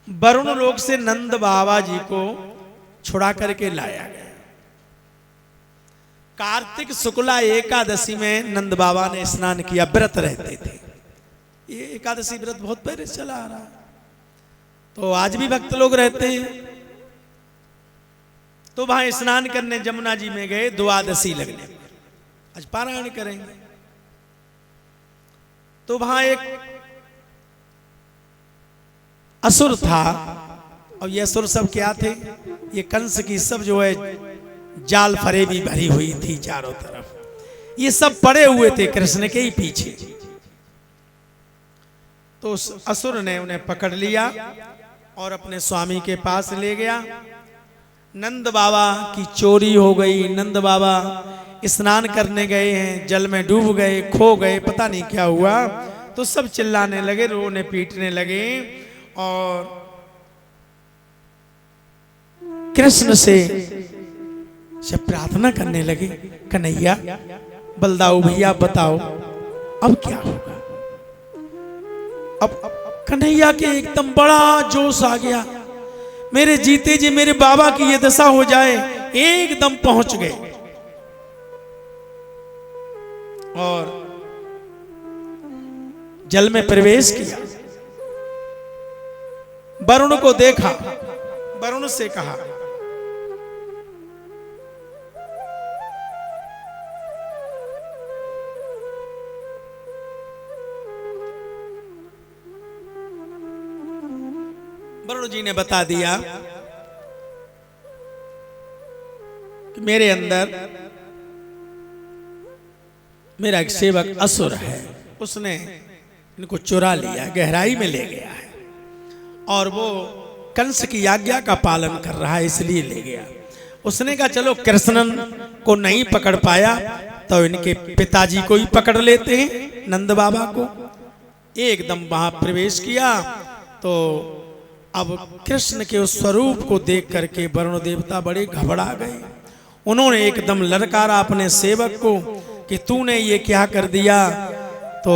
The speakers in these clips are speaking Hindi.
वरुण लोक से नंद बाबा जी को छुड़ा करके लाया गया। कार्तिक शुक्ला एकादशी में नंद बाबा ने स्नान किया, व्रत रहते थे। ये एकादशी व्रत बहुत पहले चला आ रहा है, तो आज भी भक्त लोग रहते हैं। तो वहां स्नान करने जमुना जी में गए, द्वादशी लगने, आज पारायण करेंगे। तो वहां एक असुर था, और ये असुर सब क्या थे? ये कंस की सब जो है जाल फरेबी भरी हुई थी चारों तरफ, ये सब पड़े हुए थे कृष्ण के ही पीछे। तो उस असुर ने उन्हें पकड़ लिया और अपने स्वामी के पास ले गया। नंद बाबा की चोरी हो गई, नंद बाबा स्नान करने गए हैं, जल में डूब गए, खो गए, पता नहीं क्या हुआ। तो सब चिल्लाने लगे, रोने पीटने लगे और कृष्ण से प्रार्थना करने लगे, कन्हैया बलदाऊ भैया बताओ अब क्या होगा। अब कन्हैया के एकदम बड़ा जोश आ गया, मेरे जीते जी मेरे बाबा की ये दशा हो जाए। एकदम पहुंच गए और जल में प्रवेश किया। वरुण को देखा, वरुण से कहा, वरुण जी ने बता दिया कि मेरे अंदर मेरा एक सेवक असुर है, उसने इनको चुरा लिया, गहराई में ले गया है, और वो कंस की आज्ञा का पालन कर रहा है, इसलिए ले गया। उसने कहा चलो कृष्णन को नहीं पकड़ पाया तो इनके पिताजी को ही पकड़ लेते हैं, नंद बाबा को। एकदम वहां प्रवेश किया तो अब कृष्ण के उस स्वरूप को देख करके वरुण देवता बड़े घबरा गए। उन्होंने एकदम ललकारा अपने सेवक को कि तूने ये क्या कर दिया। तो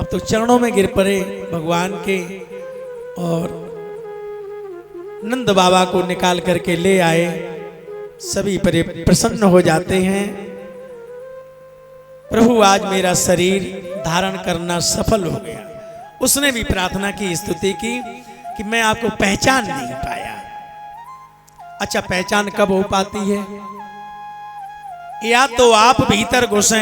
अब तो चरणों में गिर पड़े भगवान के और नंद बाबा को निकाल करके ले आए। सभी प्रसन्न हो जाते हैं, प्रभु आज मेरा शरीर धारण करना सफल हो गया। उसने भी प्रार्थना की, स्तुति की कि मैं आपको पहचान नहीं पाया। अच्छा, पहचान कब हो पाती है? या तो आप भीतर घुसे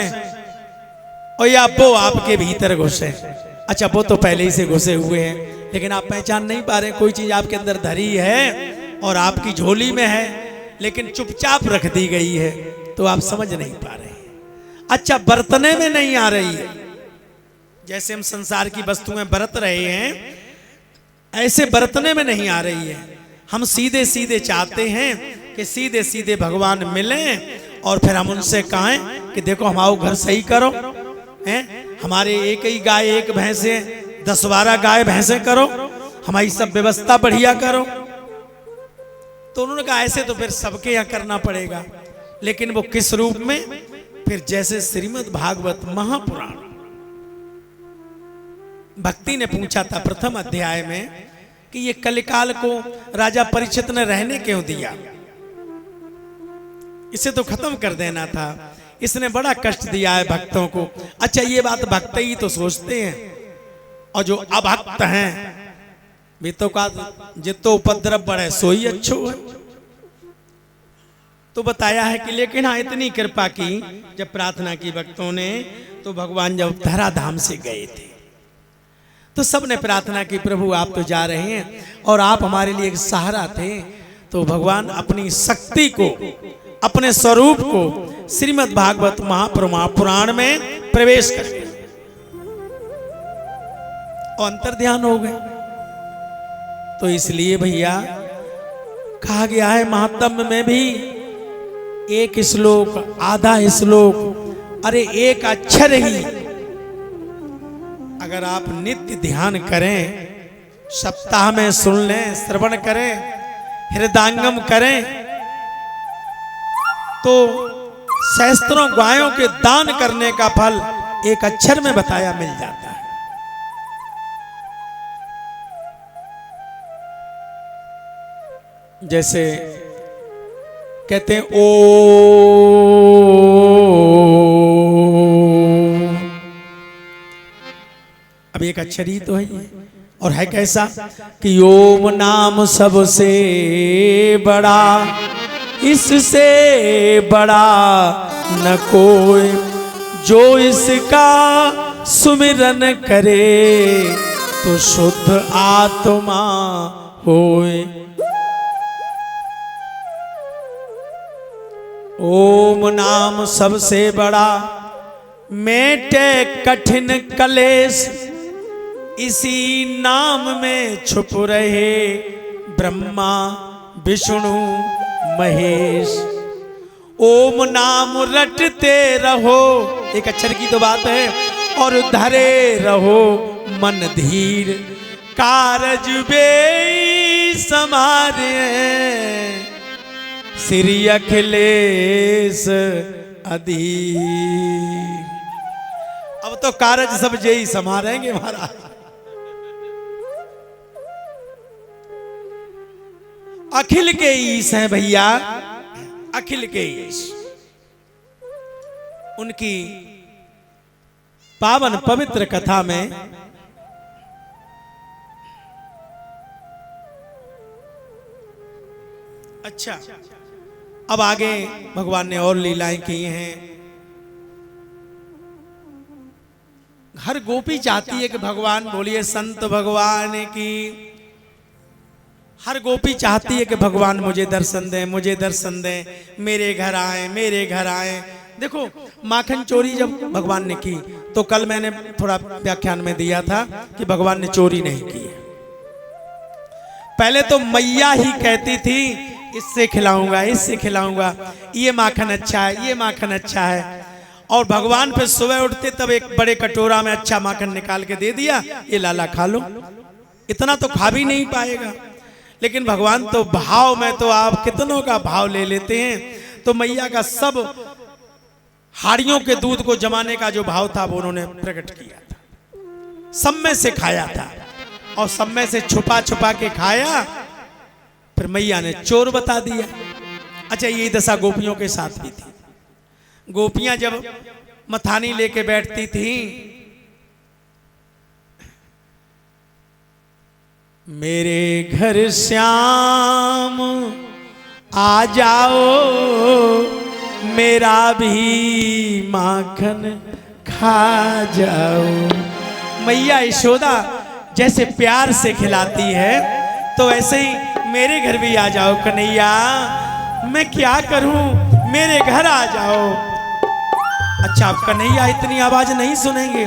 और या वो आपके भीतर घुसे। अच्छा, वो तो पहले ही से घुसे हुए हैं, लेकिन आप पहचान नहीं पा रहे। कोई चीज आपके अंदर धरी है और आपकी झोली में है, लेकिन चुपचाप रख दी गई है, तो आप समझ नहीं पा रहे। अच्छा, बरतने में नहीं आ रही है। जैसे हम संसार की वस्तुएं बरत रहे हैं, ऐसे बरतने में नहीं आ रही है। हम सीधे सीधे चाहते हैं कि सीधे सीधे भगवान मिलें और फिर हम उनसे कहें कि देखो हमारा घर सही करो, हैं हमारे एक ही गाय एक भैंस है, 10-12 गाय भैंसे करो, हमारी सब व्यवस्था बढ़िया करो। तो उन्होंने कहा ऐसे तो फिर सबके यहाँ करना पड़ेगा, लेकिन वो किस रूप में? फिर जैसे श्रीमद् भागवत महापुराण भक्ति ने पूछा था प्रथम अध्याय में कि ये कलिकाल को राजा परीक्षित ने रहने क्यों दिया, इसे तो खत्म कर देना था, इसने बड़ा कष्ट दिया है भक्तों को। अच्छा, ये बात भक्त ही तो सोचते हैं, और जो अभक्त हैं वे तो का जितो उपद्रव बढ़े सो ही अच्छो है। तो बताया है कि लेकिन हाँ, इतनी कृपा की जब प्रार्थना की भक्तों ने, तो भगवान जब धराधाम से गए थे तो सबने प्रार्थना की, प्रभु आप तो जा रहे हैं और आप हमारे लिए एक सहारा थे। तो भगवान अपनी शक्ति को, अपने स्वरूप को श्रीमद् भागवत महापुराण में प्रवेश कर गए और अंतर ध्यान हो गए। तो इसलिए भैया कहा गया है महात्म्य में भी, एक श्लोक आधा श्लोक, अरे एक अक्षर ही अगर आप नित्य ध्यान करें, सप्ताह में सुन लें, श्रवण करें, हृदयंगम करें, तो सहस्त्रों गायों के दान करने का फल एक अक्षर में बताया मिल जाता है। जैसे कहते हैं ओ, अब एक अक्षर ही तो है ये, और है कैसा कि ओम नाम सबसे बड़ा, इससे बड़ा न कोई, जो इसका सुमिरन करे तो शुद्ध आत्मा होए। ओम नाम सबसे बड़ा, मेटे कठिन कलेश, इसी नाम में छुप रहे ब्रह्मा विष्णु महेश। ओम नाम रटते रहो, एक अक्षर की तो बात है, और धरे रहो मन धीर, कारज बे समारे श्री अखिलेश अधीर। अब तो कारज सब यही संभालेंगे महाराज। अखिल के ईश हैं भैया, अखिल के ईश। उनकी पावन पवित्र कथा में अच्छा, अब आगे भगवान ने और लीलाएं की हैं। हर गोपी चाहती है कि भगवान बोलिए संत भगवान की। हर गोपी चाहती है कि भगवान मुझे दर्शन दें, मुझे दर्शन दें, मेरे घर आए, मेरे घर आए। देखो माखन चोरी जब भगवान ने की, तो कल मैंने थोड़ा व्याख्यान में दिया था कि भगवान ने चोरी नहीं की। पहले तो मैया ही कहती थी इससे खिलाऊंगा, इससे खिलाऊंगा, ये माखन अच्छा है, ये माखन अच्छा है। और भगवान फिर सुबह उठते तब एक बड़े कटोरा में अच्छा माखन निकाल के दे दिया, ये लाला खा लो। इतना तो खा भी नहीं पाएगा, लेकिन भगवान तो भाव में तो आप कितनों का भाव ले लेते हैं। तो मैया का सब हाड़ियों के दूध को जमाने का जो भाव था वो उन्होंने प्रकट किया था। सब में से खाया था और सब में से छुपा छुपा के खाया, फिर मैया ने चोर बता दिया। अच्छा, ये दशा गोपियों के साथ भी थी। गोपियां जब मथानी लेके बैठती थी, मेरे घर श्याम आ जाओ, मेरा भी माखन खा जाओ। मैया यशोदा जैसे प्यार से खिलाती है, तो ऐसे ही मेरे घर भी आ जाओ कन्हैया, मैं क्या करूं, मेरे घर आ जाओ। अच्छा, आप कन्हैया इतनी आवाज नहीं सुनेंगे,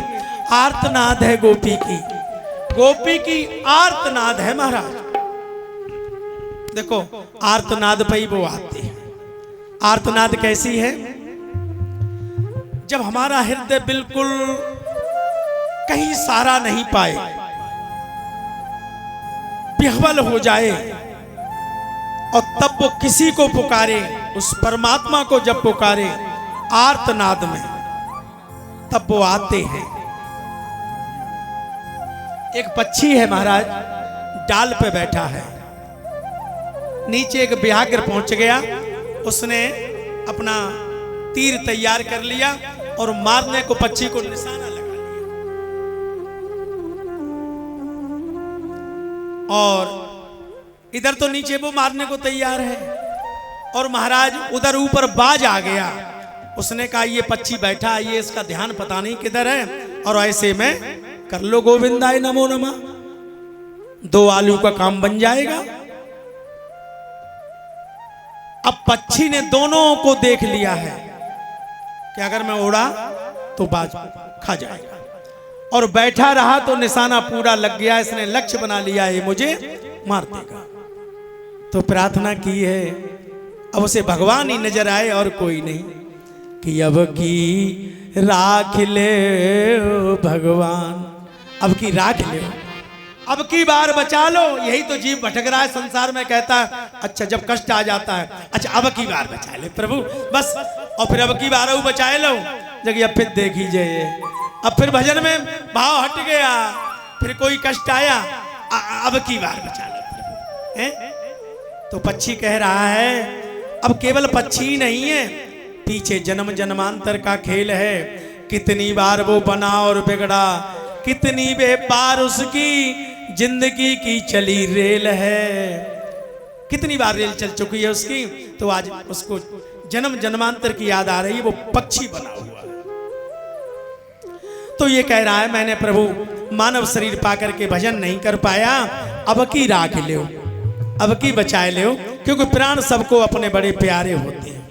आर्तनाद है गोपी की, गोपी की आर्तनाद है महाराज। देखो आर्तनाद पे ही वो आती है। आर्तनाद कैसी है? जब हमारा हृदय बिल्कुल कहीं सारा नहीं पाए, विह्वल हो जाए, और तब वो किसी को पुकारे, उस परमात्मा को जब पुकारे आर्तनाद में, तब वो आते हैं। एक पक्षी है महाराज, डाल पे बैठा है, नीचे एक व्याघ्र पहुंच गया, उसने अपना तीर तैयार कर लिया और मारने को पक्षी को निशाना लगा लिया। और इधर तो नीचे वो मारने को तैयार है, और महाराज उधर ऊपर बाज आ गया। उसने कहा ये पक्षी बैठा है, ये इसका ध्यान पता नहीं किधर है, और ऐसे में कर लो गोविंदाय नमो नमः, 2 आलू का काम बन जाएगा। अब पक्षी ने दोनों को देख लिया है कि अगर मैं उड़ा तो बाज खा जाएगा, और बैठा रहा तो निशाना पूरा लग गया, इसने लक्ष्य बना लिया है मुझे मार देगा। तो प्रार्थना की है, अब उसे भगवान ही नजर आए और कोई नहीं, कि अब की राख ले भगवान, अब की राख ले, अब की बार बचा लो। यही तो जीव भटक रहा है संसार में, कहता है अच्छा जब कष्ट आ जाता है, अच्छा अब की बार बचा ले प्रभु बस, और फिर अब की बार बचाए लो जगह, अब फिर देख लीजिए, अब फिर भजन में भाव हट गया, फिर कोई कष्ट आया, अब की बार बचा लो प्रभु। तो पक्षी कह रहा है अब केवल पक्षी ही नहीं है, पीछे जन्म जन्मांतर का खेल है। कितनी बार वो बना और बिगड़ा, कितनी बार उसकी जिंदगी की चली रेल है, कितनी बार रेल चल चुकी है उसकी। तो आज उसको जन्म जन्मांतर की याद आ रही है, वो पक्षी बना हुआ है। तो ये कह रहा है मैंने प्रभु मानव शरीर पाकर के भजन नहीं कर पाया, अब की राख ले, अब की बचाए ले, क्योंकि प्राण सबको अपने बड़े प्यारे होते हैं।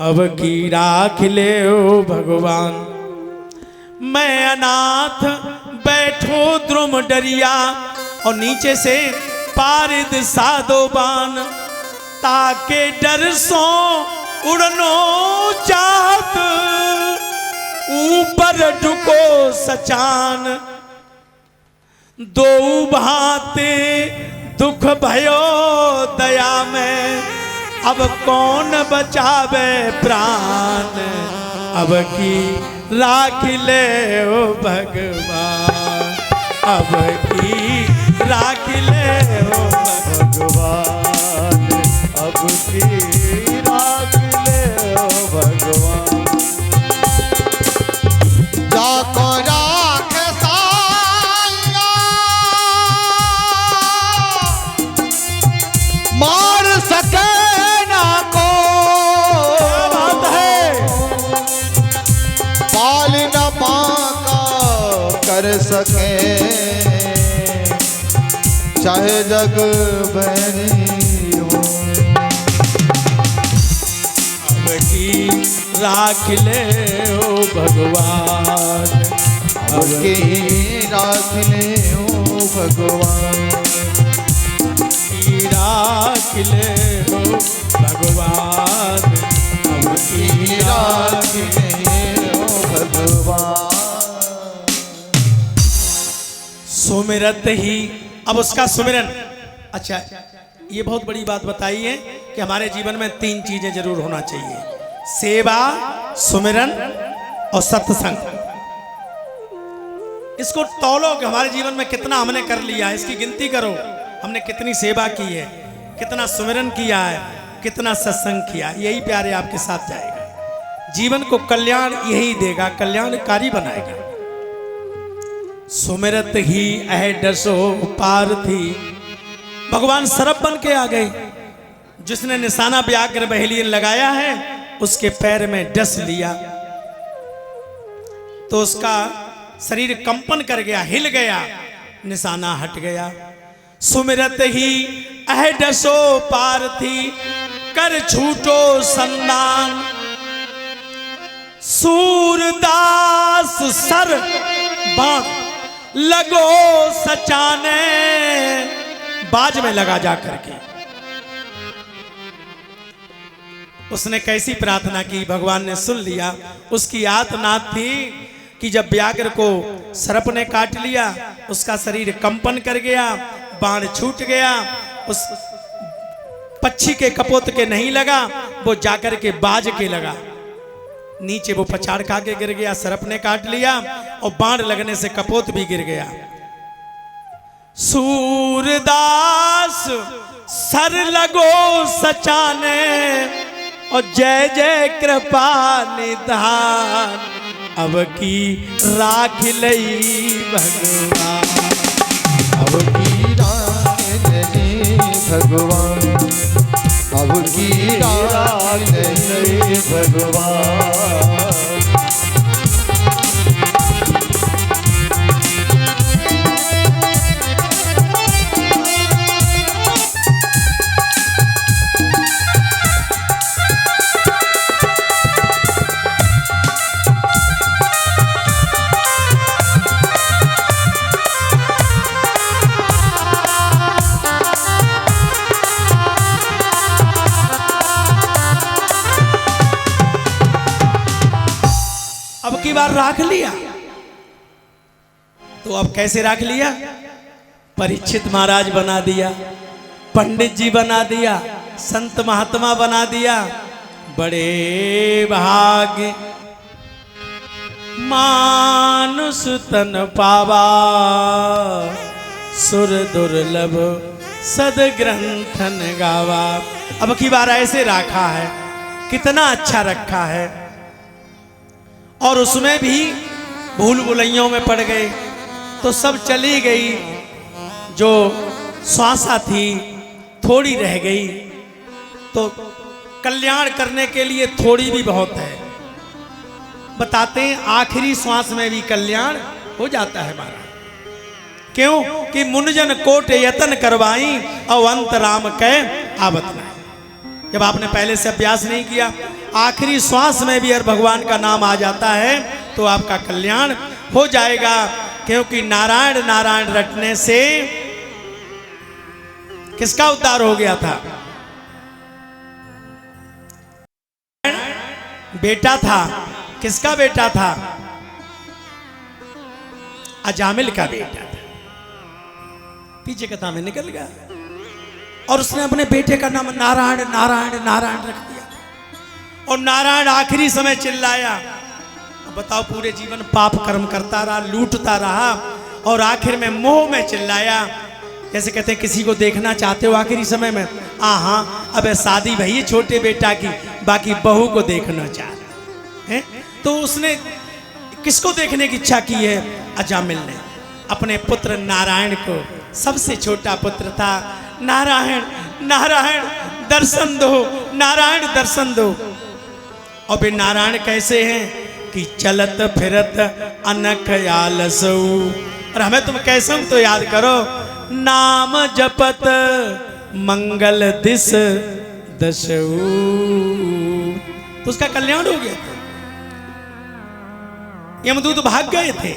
अब की राख ले भगवान, मैं अनाथ बैठो द्रुम डरिया, और नीचे से पारिद साधो बान, ताके डर सो उड़नो चाहत, ऊपर ढुको सचान, दो भाते दुख भयो दया में, अब कौन बचावे प्राण, अब की राख ले ओ भगवान, अब की राख ले ओ भगवान, अब की राख ले ओ भगवान। जाको राख साया मार सके ना को, बात है पाल न पाका कर सके, चाहे जग बहनी हो। अब की राख ले ओ भगवान, अब की राख ले ओ भगवान, की राख ले ओ भगवान, अब की राख ले ओ भगवान। सुमिरत ही, अब उसका सुमिरन। अच्छा ये बहुत बड़ी बात बताई है कि हमारे जीवन में 3 चीजें जरूर होना चाहिए, सेवा, सुमिरन और सत्संग। इसको तौलो कि हमारे जीवन में कितना हमने कर लिया है, इसकी गिनती करो, हमने कितनी सेवा की है, कितना सुमिरन किया है, कितना सत्संग किया। यही प्यारे आपके साथ जाएगा, जीवन को कल्याण यही देगा, कल्याणकारी बनाएगा। सुमिरत ही अह डसो पार थी, भगवान सरप बन के आ गए। जिसने निशाना व्याघ्र बहेलियन लगाया है उसके पैर में डस लिया, तो उसका शरीर कंपन कर गया, हिल गया, निशाना हट गया। सुमिरत ही अह डसो पार थी, कर छूटो संदान, सूरदास सर बाण लगो सचाने, बाज में लगा जा करके। उसने कैसी प्रार्थना की, भगवान ने सुन लिया। उसकी आतनाद थी कि जब व्याघ्र को सर्प ने काट लिया, उसका शरीर कंपन कर गया, बाण छूट गया, उस पक्षी के कपोत के नहीं लगा, वो जाकर के बाज के लगा, नीचे वो पछाड़ खा के गिर गया, सर्प ने काट लिया और बाण लगने से कपोत भी गिर गया। सूरदास सर लगो सचाने, और जय जय कृपा निधान, अब की राख लई भगवान, अब की राख ले भगवान, अब की राख ले भगवान। अब की बार राख लिया, तो अब कैसे राख लिया? परीक्षित महाराज बना दिया, पंडित जी बना दिया, संत महात्मा बना दिया। बड़े भाग्य मानुष तन पावा, सुर दुर्लभ सदग्रंथन गावा। अब की बार ऐसे रखा है, कितना अच्छा रखा है। और उसमें भी भूल भुलैयों में पड़ गए तो सब चली गई। जो श्वासा थी थोड़ी रह गई, तो कल्याण करने के लिए थोड़ी भी बहुत है। बताते हैं आखिरी श्वास में भी कल्याण हो जाता है हमारा। क्यों कि मुनजन कोट यतन करवाई अवंत राम कह आवत नहीं। जब आपने पहले से अभ्यास नहीं किया, आखिरी श्वास में भी अगर भगवान का नाम आ जाता है तो आपका कल्याण हो जाएगा। क्योंकि नारायण नारायण रटने से किसका उद्धार हो गया था? बेटा था। किसका बेटा था? अजामिल का बेटा था। पीछे कथा में निकल गया और उसने अपने बेटे का नाम नारायण नारायण नारायण रख दिया। और नारायण आखिरी समय चिल्लाया। अब बताओ, पूरे जीवन पाप कर्म करता रहा, लूटता रहा और आखिर में मोह में चिल्लाया। जैसे कहते हैं किसी को देखना चाहते हो आखिरी समय में, हाँ अब शादी भई छोटे बेटा की, बाकी बहू को देखना चाहते हैं। तो उसने किसको देखने की इच्छा की है? अजामिल ने अपने पुत्र नारायण को। सबसे छोटा पुत्र था। नारायण नारायण दर्शन दो, नारायण दर्शन दो। और फिर नारायण कैसे हैं कि चलत फिरत अनख आलसऊ। और हमें तुम कैसे हम तो याद करो, नाम जपत मंगल दिस दशऊ। तो उसका कल्याण हो गया था। यमदूत भाग गए थे,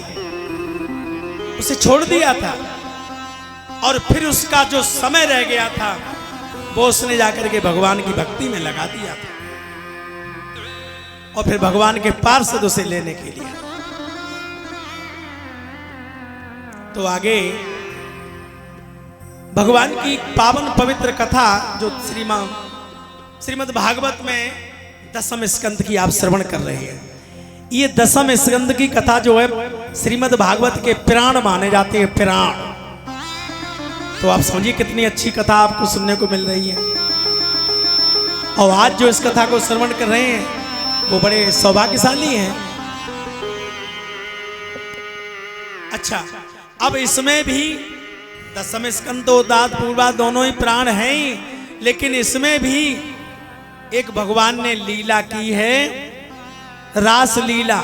उसे छोड़ दिया था। और फिर उसका जो समय रह गया था वो उसने जाकर के भगवान की भक्ति में लगा दिया था। और फिर भगवान के पार्षद उसे लेने के लिए। तो आगे भगवान की पावन पवित्र कथा जो श्रीमद् भागवत में दसम स्कंद की आप श्रवण कर रहे हैं। ये दसम स्कंद की कथा जो है श्रीमद् भागवत के प्राण माने जाते हैं, प्राण। तो आप समझिए कितनी अच्छी कथा आपको सुनने को मिल रही है। और आज जो इस कथा को श्रवण कर रहे हैं वो बड़े सौभाग्यशाली हैं। अच्छा, अब इसमें भी दसम स्कंद उदात पूर्वा दोनों ही प्राण हैं ही, लेकिन इसमें भी एक भगवान ने लीला की है, रास लीला।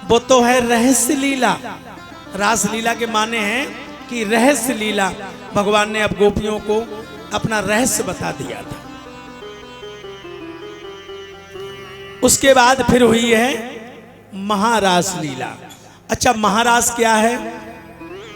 वो तो है रहस्य लीला। रास लीला के माने हैं कि रहस्य लीला। भगवान ने अब गोपियों को अपना रहस्य बता दिया था। उसके बाद फिर हुई है महारास लीला। अच्छा, महारास क्या है?